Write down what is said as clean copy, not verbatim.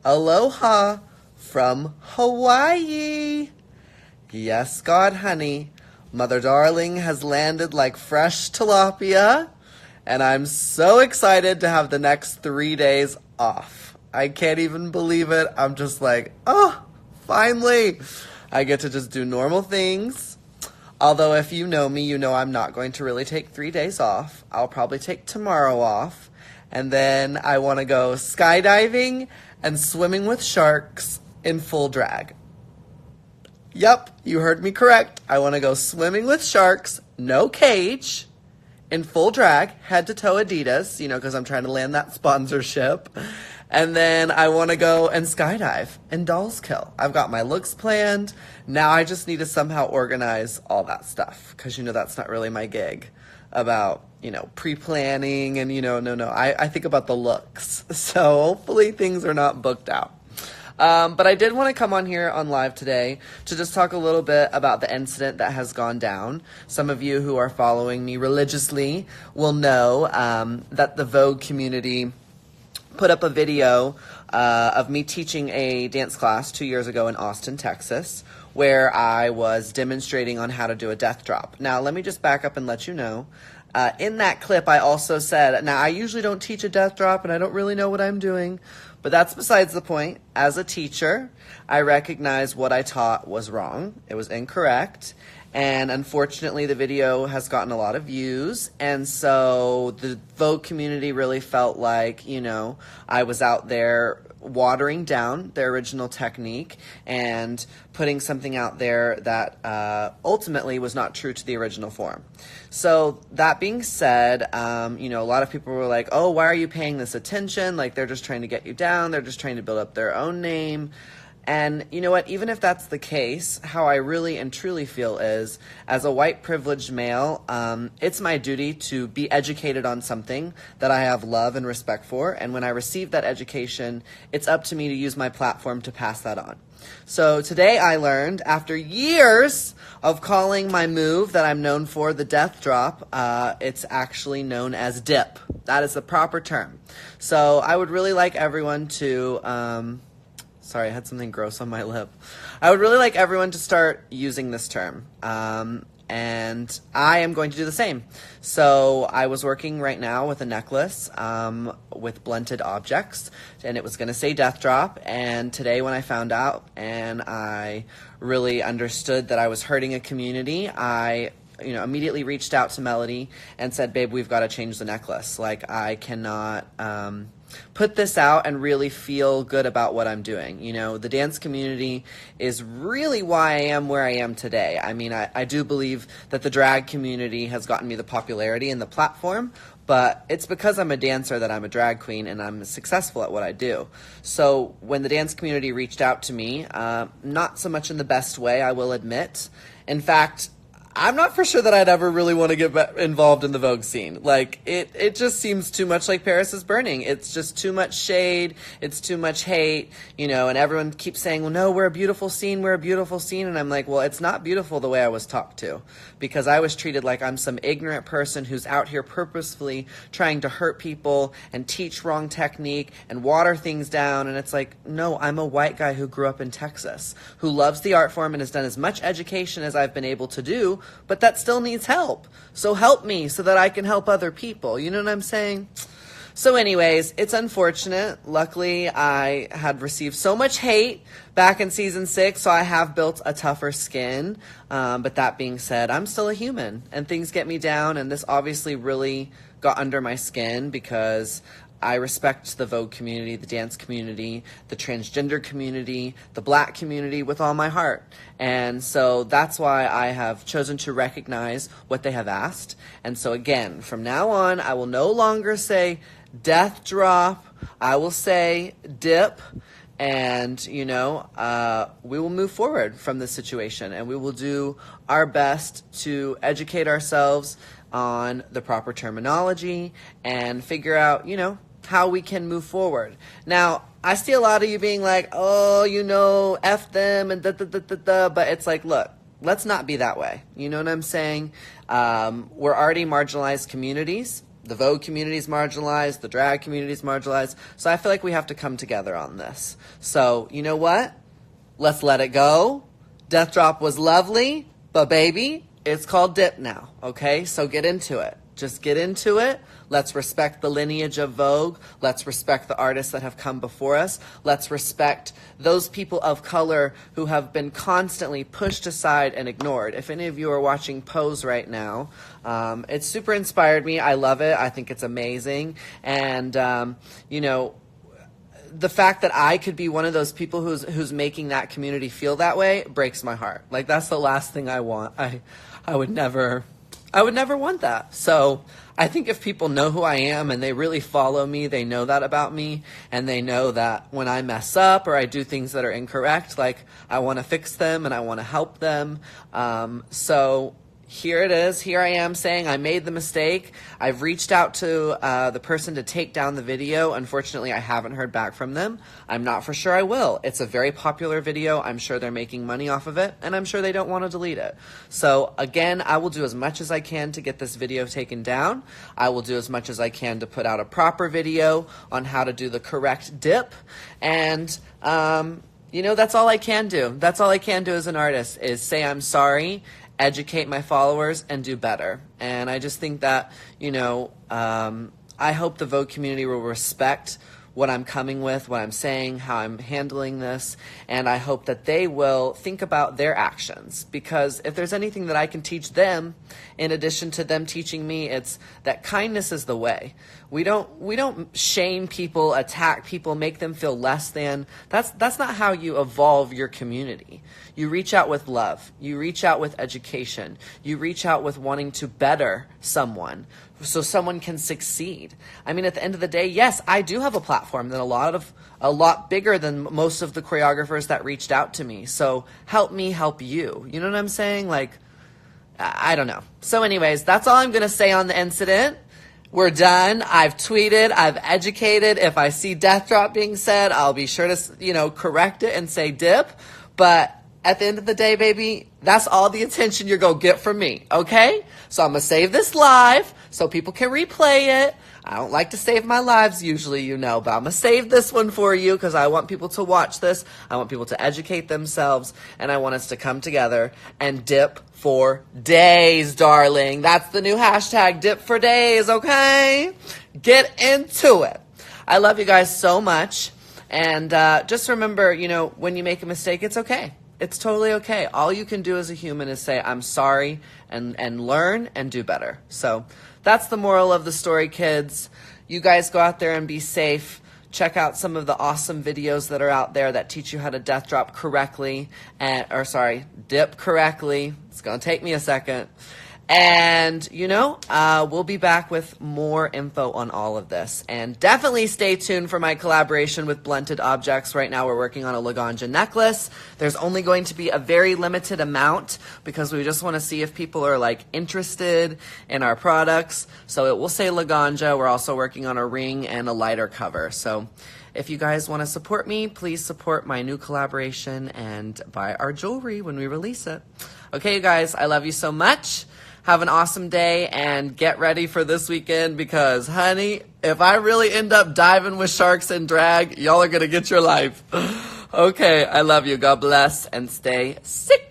Aloha from Hawaii. Yes, God, honey. Mother Darling has landed like fresh tilapia, and I'm so excited to have the next 3 days off. I can't even believe it. I'm just like, oh, finally. I get to just do normal things. Although if you know me, you know I'm not going to really take 3 days off. I'll probably take tomorrow off. And then I want to go skydiving and swimming with sharks in full drag. Yep, you heard me correct. I want to go swimming with sharks, no cage, in full drag, head to toe Adidas, because I'm trying to land that sponsorship. And then I want to go and skydive in Dolls Kill. I've got my looks planned. Now I just need to somehow organize all that stuff because, that's not really my gig about, pre-planning and, no. I think about the looks. So hopefully things are not booked out. But I did want to come on here on live today to just talk a little bit about the incident that has gone down. Some of you who are following me religiously will know that the Vogue community put up a video of me teaching a dance class 2 years ago in Austin, Texas, where I was demonstrating on how to do a death drop. Now, let me just back up and let you know. In that clip, I also said, now I usually don't teach a death drop and I don't really know what I'm doing, but that's besides the point. As a teacher, I recognize what I taught was wrong. It was incorrect. And unfortunately, the video has gotten a lot of views. And so the Vogue community really felt like, I was out there watering down their original technique and putting something out there that ultimately was not true to the original form. So that being said, a lot of people were like, oh, why are you paying this attention? Like, they're just trying to get you down. They're just trying to build up their own name. And you know what, even if that's the case, how I really and truly feel is, as a white privileged male, it's my duty to be educated on something that I have love and respect for. And when I receive that education, it's up to me to use my platform to pass that on. So today I learned, after years of calling my move that I'm known for the death drop, it's actually known as dip. That is the proper term. So I would really like everyone to... Sorry, I had something gross on my lip. I would really like everyone to start using this term. And I am going to do the same. So I was working right now with a necklace with blunted objects, and it was going to say death drop. And today when I found out and I really understood that I was hurting a community, I immediately reached out to Melody and said, babe, we've got to change the necklace. Like, I cannot... put this out and really feel good about what I'm doing. The dance community is really why I am where I am today. I mean, I do believe that the drag community has gotten me the popularity and the platform, but it's because I'm a dancer that I'm a drag queen and I'm successful at what I do. So when the dance community reached out to me, not so much in the best way, I will admit. In fact, I'm not for sure that I'd ever really want to get involved in the Vogue scene. Like, it just seems too much like Paris is Burning. It's just too much shade. It's too much hate, and everyone keeps saying, well, no, we're a beautiful scene. We're a beautiful scene. And I'm like, well, it's not beautiful the way I was talked to, because I was treated like I'm some ignorant person who's out here purposefully trying to hurt people and teach wrong technique and water things down. And it's like, no, I'm a white guy who grew up in Texas, who loves the art form and has done as much education as I've been able to do, but that still needs help. So help me so that I can help other people. You know what I'm saying? So anyways, it's unfortunate. Luckily, I had received so much hate back in season 6, so I have built a tougher skin. But that being said, I'm still a human and things get me down. And this obviously really got under my skin because I respect the Vogue community, the dance community, the transgender community, the black community with all my heart. And so that's why I have chosen to recognize what they have asked. And so again, from now on, I will no longer say death drop. I will say dip. And, we will move forward from this situation and we will do our best to educate ourselves on the proper terminology and figure out, how we can move forward. Now, I see a lot of you being like, oh, F them and da, but it's like, look, let's not be that way. You know what I'm saying? We're already marginalized communities. The Vogue community is marginalized. The drag community is marginalized. So I feel like we have to come together on this. So you know what? Let's let it go. Death Drop was lovely, but baby, it's called Dip now, okay? So get into it. Just get into it. Let's respect the lineage of Vogue. Let's respect the artists that have come before us. Let's respect those people of color who have been constantly pushed aside and ignored. If any of you are watching Pose right now, it super inspired me. I love it. I think it's amazing. And, you know, the fact that I could be one of those people who's making that community feel that way breaks my heart. Like, that's the last thing I want. I would never want that. So I think if people know who I am and they really follow me, they know that about me, and they know that when I mess up or I do things that are incorrect, like, I want to fix them and I want to help them. So here it is. Here I am saying I made the mistake. I've reached out to the person to take down the video. Unfortunately, I haven't heard back from them. I'm not for sure I will. It's a very popular video. I'm sure they're making money off of it, and I'm sure they don't want to delete it. So again, I will do as much as I can to get this video taken down. I will do as much as I can to put out a proper video on how to do the correct dip. And you know, that's all I can do. That's all I can do as an artist, is say I'm sorry, educate my followers, and do better. And I just think that, you know, I hope the Vogue community will respect what I'm coming with, what I'm saying, how I'm handling this, and I hope that they will think about their actions. Because if there's anything that I can teach them, in addition to them teaching me, it's that kindness is the way. We don't shame people, attack people, make them feel less than. That's not how you evolve your community. You reach out with love. You reach out with education. You reach out with wanting to better someone so someone can succeed. I mean, at the end of the day, yes, I do have a platform that a lot bigger than most of the choreographers that reached out to me. So help me help you. You know what I'm saying? Like, I don't know. So anyways, that's all I'm going to say on the incident. We're done. I've tweeted. I've educated. If I see Death Drop being said, I'll be sure to, you know, correct it and say dip. But at the end of the day, baby, that's all the attention you're going to get from me, okay? So I'm going to save this live so people can replay it. I don't like to save my lives usually, you know, but I'm going to save this one for you because I want people to watch this. I want people to educate themselves, and I want us to come together and dip for days, darling. That's the new hashtag, dip for days, okay? Get into it. I love you guys so much. And just remember, you know, when you make a mistake, it's okay. It's totally okay. All you can do as a human is say, I'm sorry, and learn and do better. So that's the moral of the story, kids. You guys go out there and be safe. Check out some of the awesome videos that are out there that teach you how to death drop correctly, dip correctly. It's going to take me a second. And, you know, we'll be back with more info on all of this. And definitely stay tuned for my collaboration with Blunted Objects. Right now we're working on a Laganja necklace. There's only going to be a very limited amount because we just want to see if people are, like, interested in our products. So it will say Laganja. We're also working on a ring and a lighter cover. So if you guys want to support me, please support my new collaboration and buy our jewelry when we release it. Okay, you guys, I love you so much. Have an awesome day and get ready for this weekend because, honey, if I really end up diving with sharks and drag, y'all are going to get your life. Okay, I love you. God bless and stay sick.